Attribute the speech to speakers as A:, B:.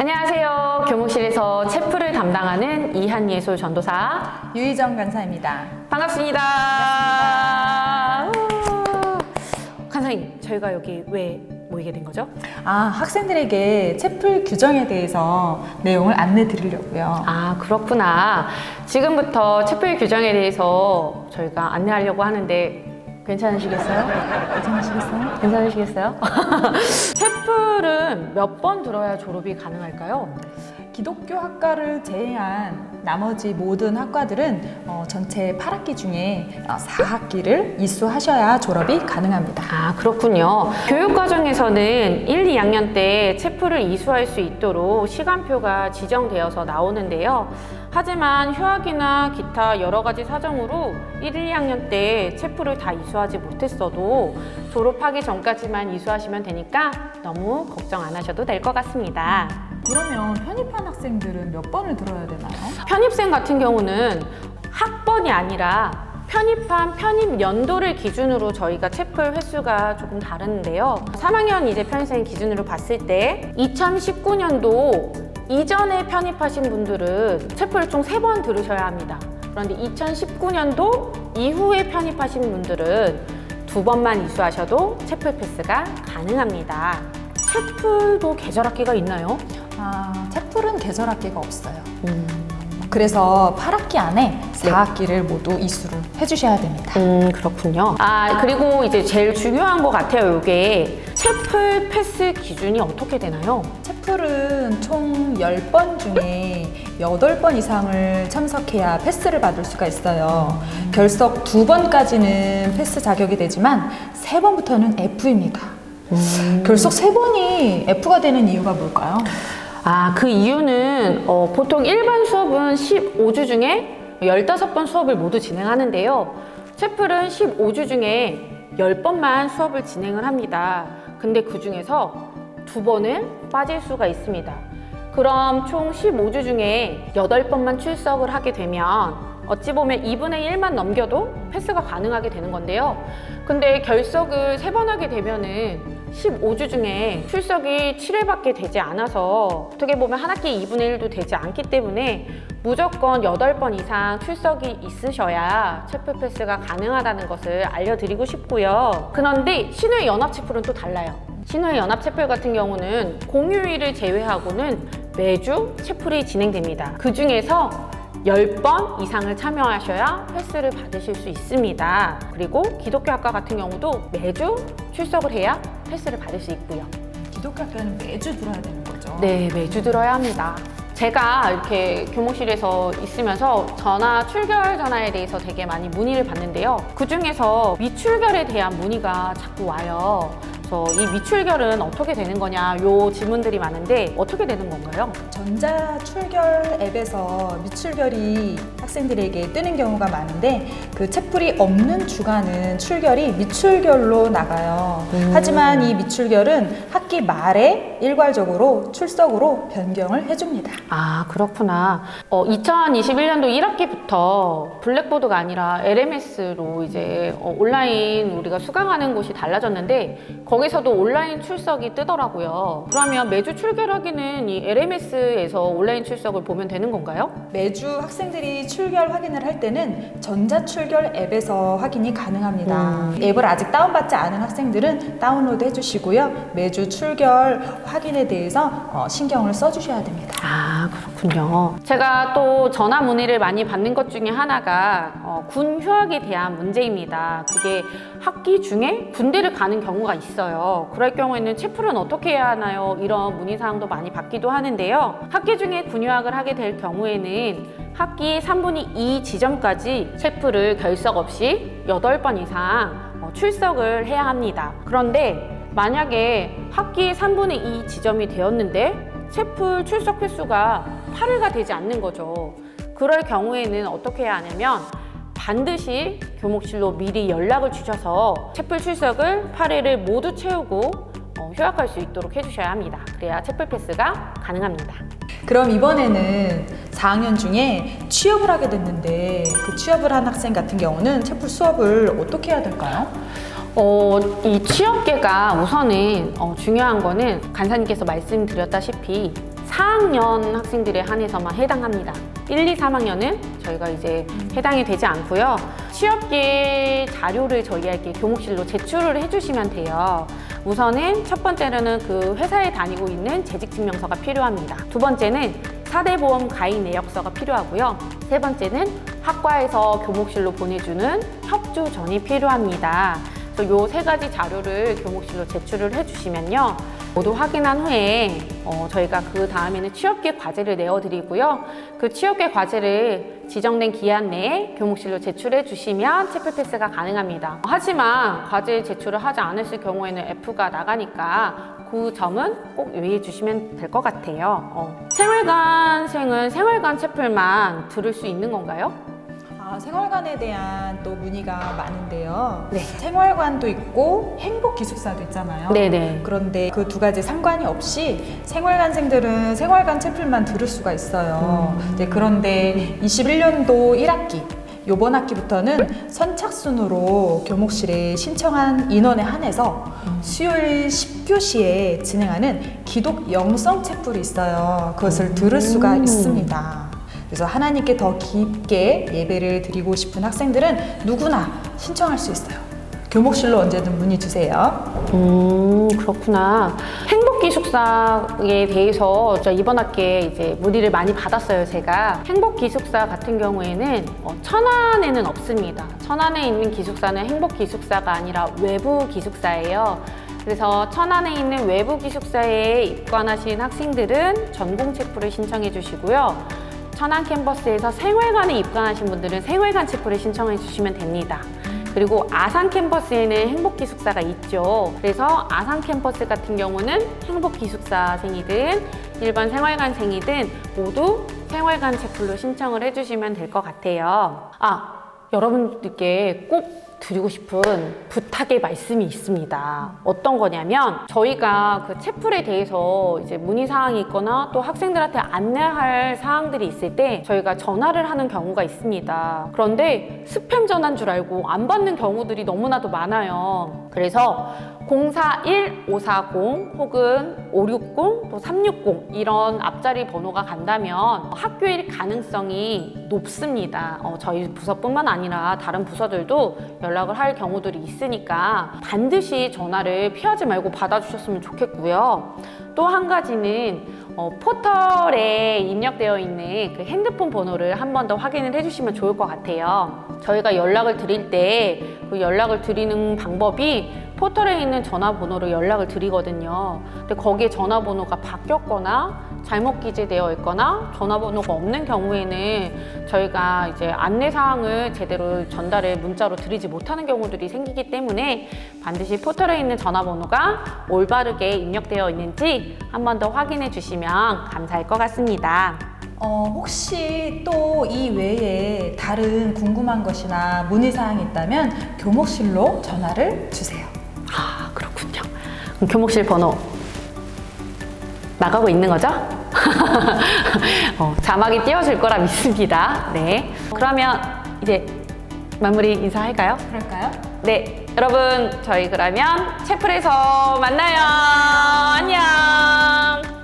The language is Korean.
A: 안녕하세요. 교무실에서 체프를 담당하는 이한예솔 전도사
B: 유희정 간사입니다.
A: 반갑습니다. 간사님, 저희가 여기 왜 모이게 된 거죠?
B: 학생들에게 채플 규정에 대해서 내용을 안내 드리려고요.
A: 그렇구나. 지금부터 체플 규정에 대해서 저희가 안내하려고 하는데 괜찮으시겠어요? 괜찮으시겠어요? 체플은 몇 번 들어야 졸업이 가능할까요?
B: 기독교 학과를 제외한 나머지 모든 학과들은 전체 8학기 중에 4학기를 이수하셔야 졸업이 가능합니다.
A: 그렇군요. 교육과정에서는 1, 2학년 때 체플을 이수할 수 있도록 시간표가 지정되어서 나오는데요. 하지만 휴학이나 기타 여러 가지 사정으로 1, 2학년 때 체플을 다 이수하지 못했어도 졸업하기 전까지만 이수하시면 되니까 너무 걱정 안 하셔도 될 것 같습니다.
B: 그러면 편입한 학생들은 몇 번을 들어야 되나요?
A: 편입생 같은 경우는 학번이 아니라 편입한 편입 연도를 기준으로 저희가 체플 횟수가 조금 다른데요. 3학년 이제 편입생 기준으로 봤을 때 2019년도 이전에 편입하신 분들은 체플을 총 3번 들으셔야 합니다. 그런데 2019년도 이후에 편입하신 분들은 2번만 이수하셔도 체플 패스가 가능합니다. 체플도 계절학기가 있나요?
B: 채플은 계절학기가 없어요. 그래서 8학기 안에 4학기를 모두 이수를 해주셔야 됩니다.
A: 그렇군요. 그리고 이제 제일 중요한 것 같아요. 이게 체플 패스 기준이 어떻게 되나요?
B: 채플은 총 10번 중에 8번 이상을 참석해야 패스를 받을 수가 있어요. 결석 2번까지는 패스 자격이 되지만 3번부터는 F입니다. 결석 3번이 F가 되는 이유가 뭘까요?
A: 그 이유는 보통 일반 수업은 15주 중에 15번 수업을 모두 진행하는데요. 체플은 15주 중에 10번만 수업을 진행을 합니다. 근데 그 중에서 2번은 빠질 수가 있습니다. 그럼 총 15주 중에 8번만 출석을 하게 되면 어찌 보면 2분의 1만 넘겨도 패스가 가능하게 되는 건데요. 근데 결석을 3번 하게 되면은 15주 중에 출석이 7회밖에 되지 않아서 어떻게 보면 한 학기 2분의 1도 되지 않기 때문에 무조건 8번 이상 출석이 있으셔야 체플 패스가 가능하다는 것을 알려드리고 싶고요. 그런데 신우의 연합 체플은 또 달라요. 신우의 연합 체플 같은 경우는 공휴일을 제외하고는 매주 체플이 진행됩니다. 그 중에서 10번 이상을 참여하셔야 패스를 받으실 수 있습니다. 그리고 기독교 학과 같은 경우도 매주 출석을 해야 패스를 받을 수 있고요.
B: 기독교 학교는 매주 들어야 되는 거죠?
A: 네, 매주 들어야 합니다. 제가 이렇게 교무실에서 있으면서 출결 전화에 대해서 되게 많이 문의를 받는데요. 그 중에서 미출결에 대한 문의가 자꾸 와요. 그래서 이 미출결은 어떻게 되는 거냐 요 질문들이 많은데 어떻게 되는 건가요?
B: 전자출결 앱에서 미출결이 학생들에게 뜨는 경우가 많은데 그 채플이 없는 주간은 출결이 미출결로 나가요. 하지만 이 미출결은 학기 말에 일괄적으로 출석으로 변경을 해줍니다.
A: 그렇구나. 2021년도 1학기부터 블랙보드가 아니라 LMS로 이제 온라인 우리가 수강하는 곳이 달라졌는데 거기서도 온라인 출석이 뜨더라고요. 그러면 매주 출결하기는 이 LMS에서 온라인 출석을 보면 되는 건가요?
B: 매주 학생들이 출결 확인을 할 때는 전자출결 앱에서 확인이 가능합니다. 앱을 아직 다운받지 않은 학생들은 다운로드 해주시고요. 매주 출결 확인에 대해서 신경을 써주셔야 됩니다.
A: 그렇군요. 제가 또 전화 문의를 많이 받는 것 중에 하나가 군 휴학에 대한 문제입니다. 그게 학기 중에 군대를 가는 경우가 있어요. 그럴 경우에는 체플은 어떻게 해야 하나요? 이런 문의사항도 많이 받기도 하는데요. 학기 중에 군 휴학을 하게 될 경우에는 학기 3분의 2 지점까지 체플을 결석 없이 8번 이상 출석을 해야 합니다. 그런데 만약에 학기 3분의 2 지점이 되었는데 체플 출석 횟수가 8회가 되지 않는 거죠. 그럴 경우에는 어떻게 해야 하냐면 반드시 교목실로 미리 연락을 주셔서 체플 출석을 8회를 모두 채우고 휴학할 수 있도록 해주셔야 합니다. 그래야 체플 패스가 가능합니다.
B: 그럼 이번에는 4학년 중에 취업을 하게 됐는데 그 취업을 한 학생 같은 경우는 체플 수업을 어떻게 해야 될까요?
A: 이 취업계가 우선은 중요한 거는 간사님께서 말씀드렸다시피 4학년 학생들에 한해서만 해당합니다. 1, 2, 3학년은 저희가 이제 해당이 되지 않고요. 취업기 자료를 저희에게 교목실로 제출을 해주시면 돼요. 우선은 첫 번째로는 그 회사에 다니고 있는 재직증명서가 필요합니다. 두 번째는 4대 보험 가입 내역서가 필요하고요. 세 번째는 학과에서 교목실로 보내주는 협조전이 필요합니다. 그래서 요 세 가지 자료를 교목실로 제출을 해주시면요. 모두 확인한 후에 저희가 그 다음에는 취업계 과제를 내어드리고요. 그 취업계 과제를 지정된 기한 내에 교목실로 제출해 주시면 체플 패스가 가능합니다. 하지만 과제 제출을 하지 않으실 경우에는 F가 나가니까 그 점은 꼭 유의해 주시면 될 것 같아요. 생활관생은 생활관 체플만 들을 수 있는 건가요?
B: 생활관에 대한 또 문의가 많은데요.
A: 네.
B: 생활관도 있고 행복기숙사도 있잖아요.
A: 네네.
B: 그런데 그 두 가지 상관이 없이 생활관생들은 생활관 채플만 들을 수가 있어요. 네, 그런데 21년도 1학기 요번 학기부터는 선착순으로 교목실에 신청한 인원에 한해서 수요일 10교시에 진행하는 기독 영성 채플이 있어요. 그것을 들을 수가 있습니다. 그래서 하나님께 더 깊게 예배를 드리고 싶은 학생들은 누구나 신청할 수 있어요. 교목실로 언제든 문의 주세요.
A: 그렇구나. 행복기숙사에 대해서 이번 학기에 이제 문의를 많이 받았어요, 제가. 행복기숙사 같은 경우에는 천안에는 없습니다. 천안에 있는 기숙사는 행복기숙사가 아니라 외부 기숙사예요. 그래서 천안에 있는 외부 기숙사에 입관하신 학생들은 전공 체플을 신청해 주시고요. 천안 캠퍼스에서 생활관에 입관하신 분들은 생활관 체플을 신청해 주시면 됩니다. 그리고 아산 캠퍼스에는 행복기숙사가 있죠. 그래서 아산 캠퍼스 같은 경우는 행복기숙사생이든 일반 생활관생이든 모두 생활관 체플로 신청을 해주시면 될 것 같아요. 여러분들께 꼭 드리고 싶은 부탁의 말씀이 있습니다. 어떤 거냐면 저희가 그 채플에 대해서 이제 문의사항이 있거나 또 학생들한테 안내할 사항들이 있을 때 저희가 전화를 하는 경우가 있습니다. 그런데 스팸 전화인 줄 알고 안 받는 경우들이 너무나도 많아요. 그래서 041-540 혹은 560 또 360 이런 앞자리 번호가 간다면 학교일 가능성이 높습니다. 저희 부서뿐만 아니라 다른 부서들도 연락을 할 경우들이 있으니까 반드시 전화를 피하지 말고 받아주셨으면 좋겠고요. 또 한 가지는 포털에 입력되어 있는 그 핸드폰 번호를 한 번 더 확인을 해주시면 좋을 것 같아요. 저희가 연락을 드릴 때 그 연락을 드리는 방법이 포털에 있는 전화번호로 연락을 드리거든요. 근데 거기에 전화번호가 바뀌었거나 잘못 기재되어 있거나 전화번호가 없는 경우에는 저희가 이제 안내사항을 제대로 전달을 문자로 드리지 못하는 경우들이 생기기 때문에 반드시 포털에 있는 전화번호가 올바르게 입력되어 있는지 한 번 더 확인해 주시면 감사할 것 같습니다.
B: 혹시 또 이 외에 다른 궁금한 것이나 문의사항이 있다면 교목실로 전화를 주세요.
A: 그렇군요. 그럼 교목실 번호 나가고 있는 거죠? 자막이 띄워질 거라 믿습니다. 네. 그러면 이제 마무리 인사할까요?
B: 그럴까요?
A: 네. 여러분, 저희 그러면 채플에서 만나요. 안녕.